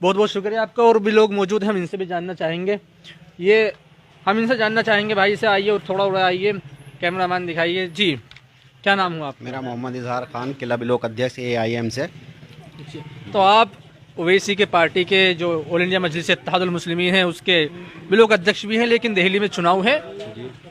बहुत बहुत शुक्रिया आपका। और भी लोग मौजूद हैं, हम इनसे भी जानना चाहेंगे। हम इनसे जानना चाहेंगे। भाई से आइए और थोड़ा उड़ा आइए, कैमरामैन दिखाइए जी। क्या नाम हुआ आपका? मेरा मोहम्मद इजहार खान, किला ब्लॉक अध्यक्ष AIM से। तो आप ओवैसी के पार्टी के जो ऑल इंडिया मजलिस इत्तेहादुल मुस्लिमीन हैं उसके ब्लॉक अध्यक्ष भी हैं, लेकिन दिल्ली में चुनाव है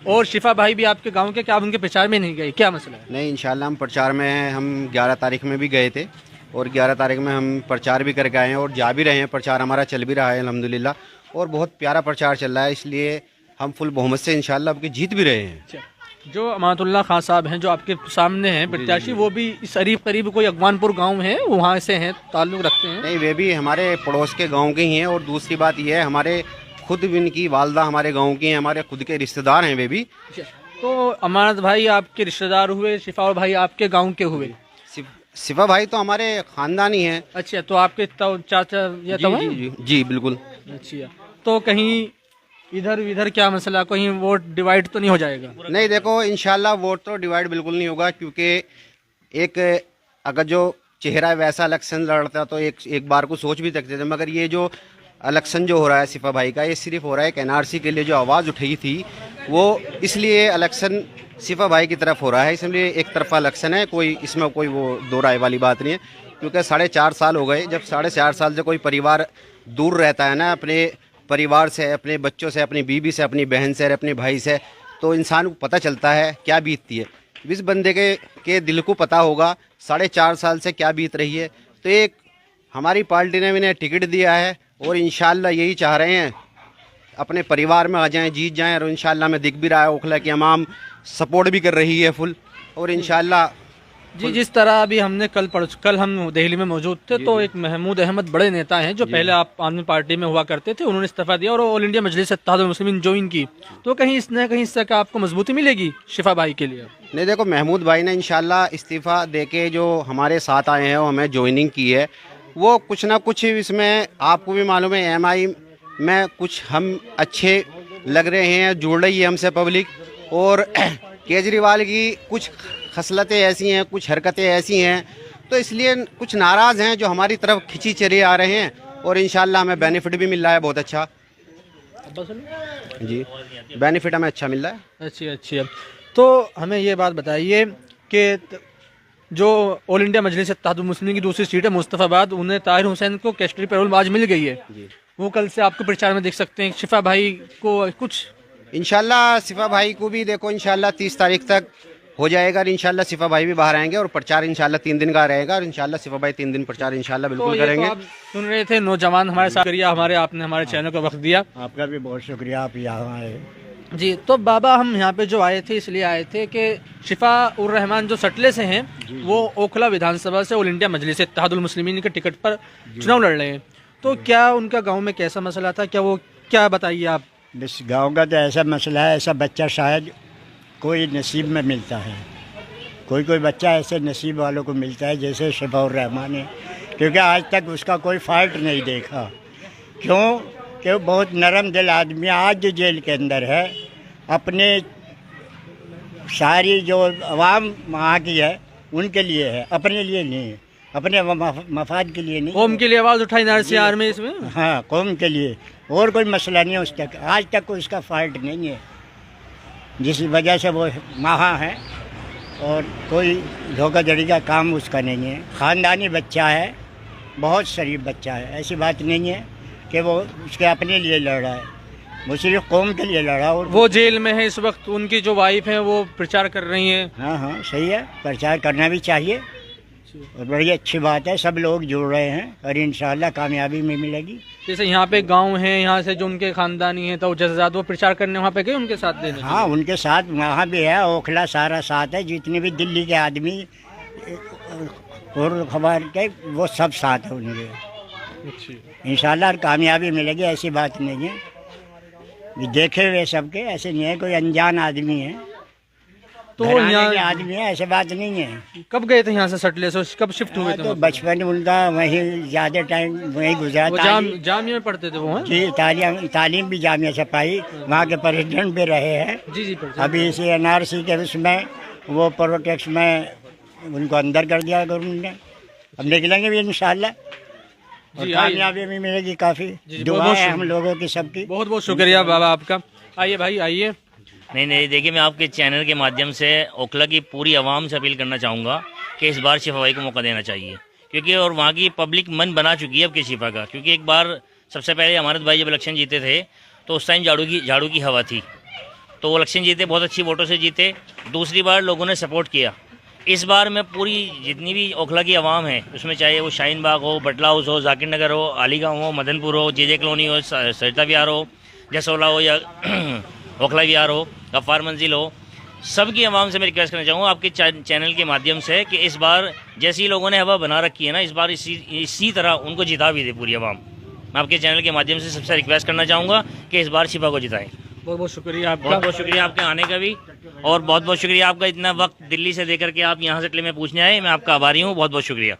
और शिफा भाई भी आपके गांव के, क्या आप उनके प्रचार में नहीं गए, क्या मसला है? नहीं, इंशाल्लाह हम प्रचार में हैं। हम 11 तारीख में भी गए थे और 11 तारीख में हम प्रचार भी करके आए हैं और जा भी रहे हैं। प्रचार हमारा चल भी रहा है अल्हम्दुलिल्लाह और बहुत प्यारा प्रचार चल रहा है, इसलिए हम फुल बहुमत से इंशाल्लाह आपकी जीत भी रहे हैं। जो अमानतुल्लाह खान साहब हैं जो आपके सामने हैं प्रत्याशी, वो भी इस करीब कोई अगवानपुर गांव है, वहाँ से हैं, ताल्लुक़ रखते हैं? नहीं, वे भी हमारे पड़ोस के गांव के ही हैं। और दूसरी बात यह है, हमारे खुद इनकी वालदा हमारे गांव की हैं, हमारे खुद के रिश्तेदार हैं वे भी। तो अमानत भाई आपके रिश्तेदार हुए, शिफा भाई आपके गाँव के हुए? शिफा भाई तो हमारे ख़ानदानी हैं। अच्छा, तो आपके चाचा या जी बिल्कुल। अच्छा, तो कहीं इधर क्या मसला, कहीं वोट डिवाइड तो नहीं हो जाएगा? नहीं, देखो इंशाल्लाह वोट तो डिवाइड बिल्कुल नहीं होगा, क्योंकि एक अगर जो चेहरा वैसा इलेक्शन लड़ता तो एक बार को सोच भी सकते थे। मगर ये जो इलेक्शन जो हो रहा है शिफा भाई का, ये सिर्फ हो रहा है एक NRC के लिए जो आवाज़ उठाई थी, वो इसलिए इलेक्शन शिफा भाई की तरफ हो रहा है। इसलिए एक तरफा इलेक्शन है, कोई इसमें कोई वो दो राय वाली बात नहीं है। क्योंकि 4.5 साल हो गए, जब 4.5 साल से कोई परिवार दूर रहता है ना अपने परिवार से, अपने बच्चों से, अपनी बीवी से, अपनी बहन से, अपने भाई से, तो इंसान को पता चलता है क्या बीतती है। इस बंदे के दिल को पता होगा 4.5 साल से क्या बीत रही है। तो एक हमारी पार्टी ने इन्हें टिकट दिया है और इंशाल्लाह यही चाह रहे हैं अपने परिवार में आ जाएं, जीत जाएं। और इंशाल्लाह में दिख भी रहा है ओखला की अवाम सपोर्ट भी कर रही है फुल। और इंशाल्लाह जी, जिस तरह अभी हमने कल हम दिल्ली में मौजूद थे, तो एक महमूद अहमद बड़े नेता हैं जो पहले आप आदमी पार्टी में हुआ करते थे, उन्होंने इस्तीफा दिया और ऑल इंडिया मजलिस इत्तेहादुल मुस्लिमीन ज्वाइन की। तो कहीं इससे क्या आपको मजबूती मिलेगी शिफा भाई के लिए? नहीं, देखो महमूद भाई ने इंशाल्लाह इस्तीफ़ा देके जो हमारे साथ आए हैं और हमें ज्वाइनिंग की है, वो कुछ ना कुछ इसमें आपको भी मालूम है MI में कुछ हम अच्छे लग रहे हैं, जुड़ रही है हमसे पब्लिक। और केजरीवाल की कुछ खसलतें ऐसी हैं, कुछ हरकतें ऐसी हैं, तो इसलिए कुछ नाराज़ हैं जो हमारी तरफ खिंची चले आ रहे हैं। और इंशाल्लाह हमें बेनिफिट भी मिल रहा है बहुत अच्छा। जी, बेनिफिट हमें अच्छा मिल रहा है। अच्छी। तो हमें ये बात बताइए कि जो ऑल इंडिया मजलिस इत्तेहादुल मुस्लिमीन की दूसरी सीट है मुस्तफ़ाबाद, उन्हें ताहिर हुसैन को कैस्टरी पैरोल आज मिल गई है। वो कल से आपको प्रचार में देख सकते हैं। शिफा भाई को कुछ इंशाल्लाह शिफा भाई को भी देखो इंशाल्लाह 30 तारीख तक हो जाएगा और इंशाल्लाह शिफा भाई भी बाहर आएंगे और प्रचार इंशाल्लाह 3 दिन का रहेगा। और इंशाल्लाह शिफा भाई 3 दिन प्रचार इंशाल्लाह बिल्कुल करेंगे। तो आप सुन रहे थे नौजवान हमारे साथ, आपने हमारे चैनल को वक्त दिया, आपका भी बहुत शुक्रिया, आप यहाँ आए। जी। तो बाबा हम यहाँ पे जो आए थे इसलिए आए थे कि शिफा उर रहमान जो सटले से हैं, वो ओखला विधानसभा से ऑल इंडिया मजलिस इत्तेहादुल मुस्लिमीन के टिकट पर चुनाव लड़ रहे हैं। तो क्या उनका गाँव में कैसा मसला था, क्या बताइए आप? बस गांव का तो ऐसा मसला है, ऐसा बच्चा शायद कोई नसीब में मिलता है, कोई बच्चा ऐसे नसीब वालों को मिलता है जैसे शिफा उर रहमान है। क्योंकि आज तक उसका कोई फॉल्ट नहीं देखा। क्यों कि वो बहुत नरम दिल आदमी। आज जो जेल के अंदर है, अपने सारी जो अवाम वहाँ की है उनके लिए है, अपने लिए नहीं है, अपने मफाद के लिए नहीं। कौम के लिए आवाज़ उठाई NRC में इसमें। हाँ, कौम के लिए, और कोई मसला नहीं है उस तक। आज तक उसका फॉल्ट नहीं है, जिस वजह से वो वहाँ है। और कोई धोखाधड़ी का काम उसका नहीं है। ख़ानदानी बच्चा है, बहुत शरीफ बच्चा है। ऐसी बात नहीं है कि वो उसके अपने लिए लड़ रहा है, वो सिर्फ कौम के लिए लड़ा। और वो जेल में है इस वक्त, उनकी जो वाइफ है वो प्रचार कर रही हैं। हाँ, सही है, प्रचार करना भी चाहिए और बड़ी अच्छी बात है। सब लोग जुड़ रहे हैं और इंशाल्लाह कामयाबी में मिलेगी। जैसे यहाँ पे गांव है, यहाँ से जो उनके खानदानी है तो जज्बात, वो प्रचार करने वहाँ पे गए उनके साथ देने? हाँ, उनके साथ वहाँ भी है, ओखला सारा साथ है। जितने भी दिल्ली के आदमी और खबर के वो सब साथ है उनके। इंशाल्लाह कामयाबी मिलेगी, ऐसी बात नहीं है। देखे हुए सबके, ऐसे नहीं है कोई अनजान आदमी है, तो यहाँ आदमी है, ऐसे बात नहीं है। कब गए थे यहाँ से सटले से, कब शिफ्ट हुए थे? तो बचपन उनका वहीं ज़्यादा टाइम वहीं गुजरा। जामिया में पढ़ते थे वो? जी, तालीम भी जामिया से पाई, वहाँ के प्रेसिडेंट भी रहे हैं। जी। अभी इसी NRC के उसमें वो प्रोटेक्स में उनको अंदर कर दिया गवर्नमेंट ने। अब निकलेंगे भी इंशाल्लाह। और जी, कामयाबी भी मिलेगी काफ़ी। जी, दुआ बहुत है हम लोगों की सबकी। बहुत बहुत शुक्रिया बाबा आपका। आइए भाई आइए। नहीं देखिए, मैं आपके चैनल के माध्यम से ओखला की पूरी आवाम से अपील करना चाहूँगा कि इस बार शिफा भाई को मौका देना चाहिए, क्योंकि और वहाँ की पब्लिक मन बना चुकी है अब की शिफा का। क्योंकि एक बार सबसे पहले अमानत भाई जब इलेक्शन जीते थे तो उस टाइम झाड़ू की हवा थी, तो वो इलेक्शन जीते, बहुत अच्छी वोटों से जीते। दूसरी बार लोगों ने सपोर्ट किया। इस बार मैं पूरी जितनी भी ओखला की आवाम है उसमें, चाहे वो शाहीन बाग हो, बटला हाउस हो, जाकिर नगर हो, अलीगांव हो, मदनपुर हो, जे कॉलोनी हो, सरिता विहार हो, जसोला हो या ओखला विहार हो, गफ्फार मंजिल हो, सबकी आवाम से मैं रिक्वेस्ट करना चाहूँगा आपके चैनल के माध्यम से कि इस बार जैसी लोगों ने हवा बना रखी है ना, इस बार इसी तरह उनको जिता भी दे पूरी आवाम। मैं आपके चैनल के माध्यम से सबसे रिक्वेस्ट करना चाहूँगा कि इस बार शिफा को जिताएं। बहुत बहुत शुक्रिया आपका। बहुत बहुत शुक्रिया आपके आने का भी, और बहुत बहुत शुक्रिया आपका इतना वक्त दिल्ली से देकर के आप यहाँ से टिले में पूछने आए। मैं आपका आभारी हूँ, बहुत बहुत शुक्रिया।